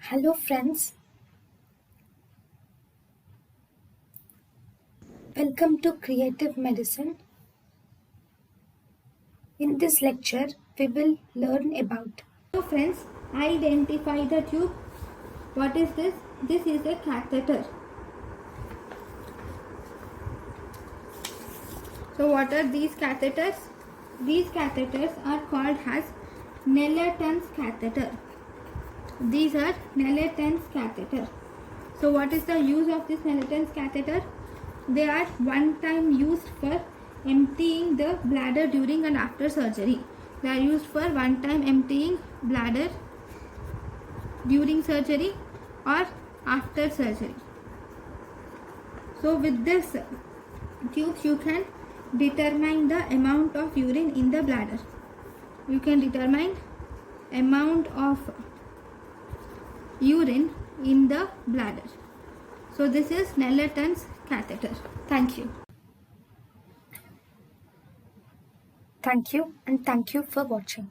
Hello friends, welcome to Creative Medicine. In this lecture, we will learn about. So friends, identify the tube. What is this? This is a catheter. So what are these catheters? These catheters are called as nelatons catheter. These are nelatons catheter. So what is the use of this nelatons catheter? They are one time used for emptying the bladder during and after surgery. They are used for one time emptying bladder during surgery or after surgery. So with this tubes you can determine the amount of urine in the bladder. You can determine amount of urine in the bladder. So this is nelatons catheter. Thank you. Thank you and thank you for watching.